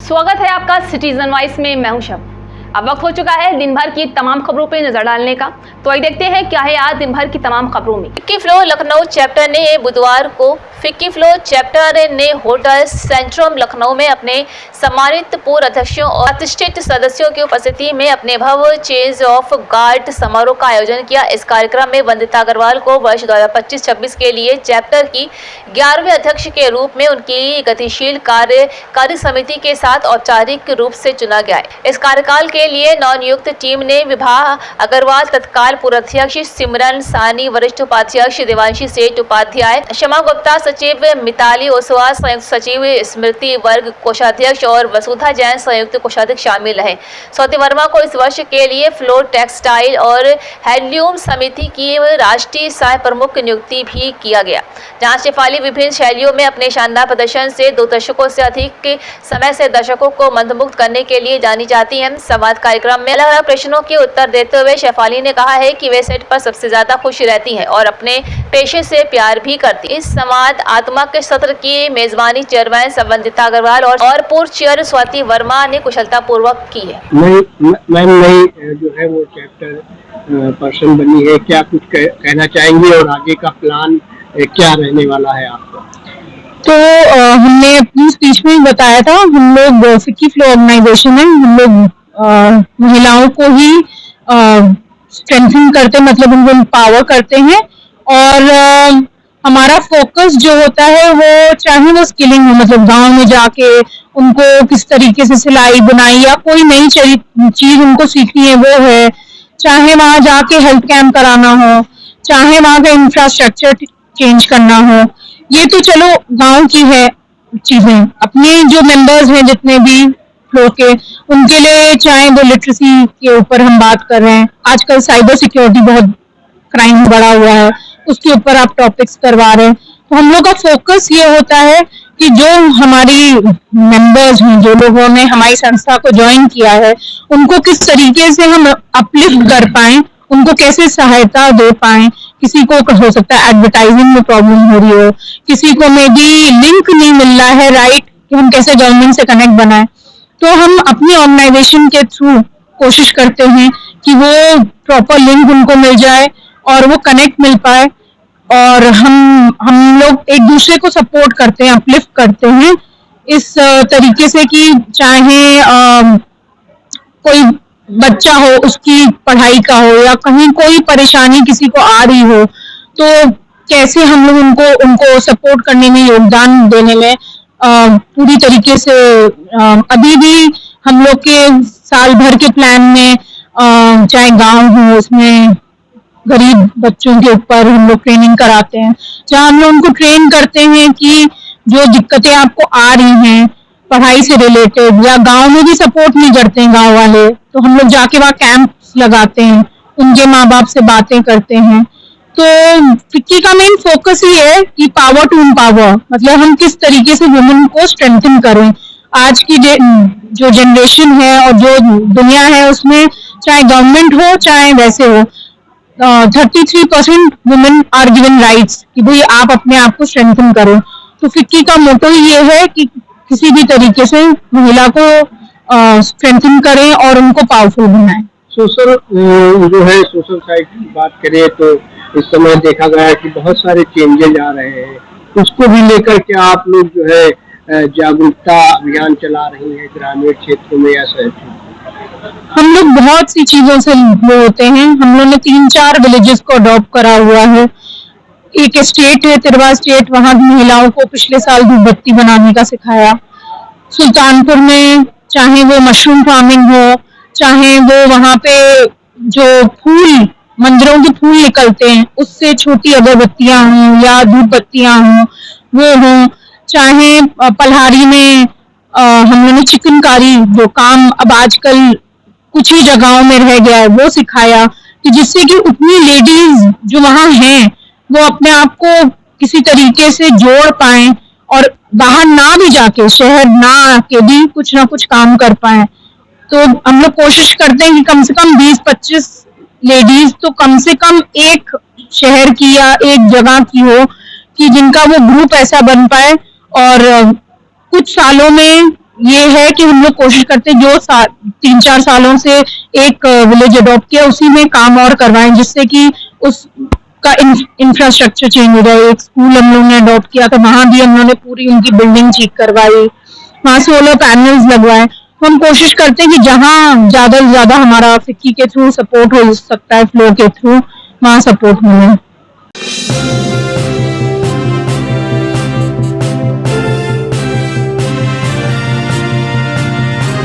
स्वागत है आपका सिटीजन वॉइस में। मैं हूं शब। अब वक्त हो चुका है दिन भर की तमाम खबरों पे नजर डालने का, तो आइए देखते हैं क्या है आज दिन भर की तमाम खबरों में। फिक्की फ्लो लखनऊ चैप्टर ने बुधवार को होटल सेंट्रम लखनऊ में अपने सम्मानित पूर्व अध्यक्षों और प्रतिष्ठित सदस्यों की उपस्थिति में अपने भव्य चेंज ऑफ गार्ड समारोह का आयोजन किया। इस कार्यक्रम में वंदिता अग्रवाल को वर्ष 2025-26 के लिए चैप्टर की 11वें अध्यक्ष के रूप में उनकी गतिशील कार्य समिति के साथ औपचारिक रूप से चुना गया। इस कार्यकाल के लिए नवनियुक्त टीम ने विभा अग्रवाल तत्काल पूर्व अध्यक्ष, सिमरन सानी वरिष्ठ उपाध्यक्ष, देवांशी सेठ उपाध्याय, क्षमा गुप्ता सचिव, मिताली ओसवाल संयुक्त सचिव, स्मृति वर्ग कोषाध्यक्ष और वसुधा जैन संयुक्त कोषाध्यक्ष शामिल रहे। स्वाति वर्मा को इस वर्ष के लिए फ्लोर टेक्सटाइल और हैंडलूम समिति की राष्ट्रीय सह प्रमुख नियुक्ति भी किया गया, जहां शेफाली विभिन्न शैलियों में अपने शानदार प्रदर्शन से 2 दशकों से अधिक समय से दर्शकों को मंत्रमुग्ध करने के लिए जानी जाती हैं। संवाद कार्यक्रम में अलग अलग प्रश्नों के उत्तर देते हुए शेफाली ने कहा है कि वे सेट पर सबसे ज्यादा खुश रहती हैं और अपने पेशे से प्यार भी करती। इस संवाद आत्मक सत्र की मेजबानी चेयरमैन वंदिता अग्रवाल और पूर्व चेयर स्वाति वर्मा ने कुशलता पूर्वक की है। मैम नई जो है वो चैप्टर पर्सन बनी है, क्या कुछ कहना चाहेंगे और आगे का प्लान क्या रहने वाला है आपका? तो हमने अपनी स्पीच में बताया था, हम लोग फिक्की फ्लो ऑर्गेनाइजेशन है, हम लोग महिलाओं को ही स्ट्रेंथन करते, मतलब उनको एम्पावर करते हैं और हमारा फोकस जो होता है वो चाहे वो स्किलिंग हो, मतलब गांव में जाके उनको किस तरीके से सिलाई बुनाई या कोई नई चीज उनको सीखनी है वो है, चाहे वहां जाके हेल्थ कैंप कराना हो, चाहे वहां का इंफ्रास्ट्रक्चर चेंज करना हो, ये तो चलो गांव की है चीजें। अपने जो मेंबर्स हैं जितने भी फ्लो के, उनके लिए चाहे वो लिटरेसी के ऊपर हम बात कर रहे हैं, आजकल साइबर सिक्योरिटी बहुत क्राइम बढ़ा हुआ है, उसके ऊपर आप टॉपिक्स करवा रहे हैं। तो हम लोग का फोकस ये होता है कि जो हमारी मेंबर्स हैं, जो लोगों ने हमारी संस्था को ज्वाइन किया है, उनको किस तरीके से हम अपलिफ्ट कर पाएं, उनको कैसे सहायता दे पाएं। किसी को हो सकता है एडवर्टाइजिंग में प्रॉब्लम हो रही हो, किसी को मे बी लिंक नहीं मिल रहा है राइट, कि हम कैसे गवर्नमेंट से कनेक्ट बनाएं। तो हम अपनी ऑर्गेनाइजेशन के थ्रू कोशिश करते हैं कि वो प्रॉपर लिंक उनको मिल जाए और वो कनेक्ट मिल पाए, और हम लोग एक दूसरे को सपोर्ट करते हैं, अपलिफ्ट करते हैं इस तरीके से कि चाहे कोई बच्चा हो, उसकी पढ़ाई का हो या कहीं कोई परेशानी किसी को आ रही हो, तो कैसे हम लोग उनको सपोर्ट करने में, योगदान देने में पूरी तरीके से अभी भी हम लोग के साल भर के प्लान में चाहे गांव हो, उसमें गरीब बच्चों के ऊपर हम लोग ट्रेनिंग कराते हैं, जहाँ हम लोग उनको ट्रेन करते हैं कि जो दिक्कतें आपको आ रही हैं पढ़ाई से रिलेटेड, या गांव में भी सपोर्ट नहीं करते हैं गांव वाले, तो हम लोग जाके वहाँ कैंप्स लगाते हैं, उनके माँ बाप से बातें करते हैं। तो फिक्की का मेन फोकस ही है कि पावर टू एम्पावर, मतलब हम किस तरीके से वुमेन को स्ट्रेंथन करें। आज की जो जनरेशन है और जो दुनिया है, उसमें चाहे गवर्नमेंट हो चाहे वैसे हो, 33% वुमेन आर गिवन राइट्स कि भाई आप अपने आप को स्ट्रेंथन करो। तो फिक्की का मोटो ये है कि किसी भी तरीके से महिला को स्ट्रेंथन करें और उनको पावरफुल बनाएं। सोशल जो है, सोशल साइड की बात करें तो इस समय देखा गया है कि बहुत सारे चेंजेज आ रहे हैं, उसको भी लेकर के आप लोग जो है जागरूकता अभियान चला रही है ग्रामीण क्षेत्रों में या शहर में? हम लोग बहुत सी चीजों से वो होते हैं, हम लोगों ने 3-4 विलेजेस को अडॉप्ट करा हुआ है। एक स्टेट है तिरवा स्टेट, वहां की महिलाओं को पिछले साल धूपबत्ती बनाने का सिखाया। सुल्तानपुर में चाहे वो मशरूम फार्मिंग हो, चाहे वो वहां पे जो फूल, मंदिरों के फूल निकलते हैं उससे छोटी अगरबत्तियां हों या धूपबत्तियां हों वो हों, चाहे पल्हारी में हम लोगों ने चिकनकारी जो काम अब आजकल कुछ ही जगहों में रह गया है वो सिखाया, कि जिससे कि उतनी लेडीज जो वहां हैं वो अपने आप को किसी तरीके से जोड़ पाएं और बाहर ना भी जाके, शहर ना आके भी कुछ ना कुछ काम कर पाएं। तो हम लोग कोशिश करते हैं कि कम से कम 20-25 लेडीज तो कम से कम एक शहर की या एक जगह की हो, कि जिनका वो ग्रुप ऐसा बन पाए और कुछ सालों में ये है कि हम लोग कोशिश करते हैं जो 3-4 सालों से एक विलेज अडॉप्ट किया उसी में काम और करवाएं, जिससे कि उसका इंफ्रास्ट्रक्चर चेंज हो जाए। एक स्कूल हम लोग ने अडॉप्ट किया था, वहां भी हम लोगों ने पूरी उनकी बिल्डिंग ठीक करवाई, वहां सोलर पैनल्स लगवाए। तो हम कोशिश करते हैं कि जहां ज्यादा से ज्यादा हमारा फिक्की के थ्रू सपोर्ट हो सकता है, फ्लो के थ्रू, वहां सपोर्ट मिले।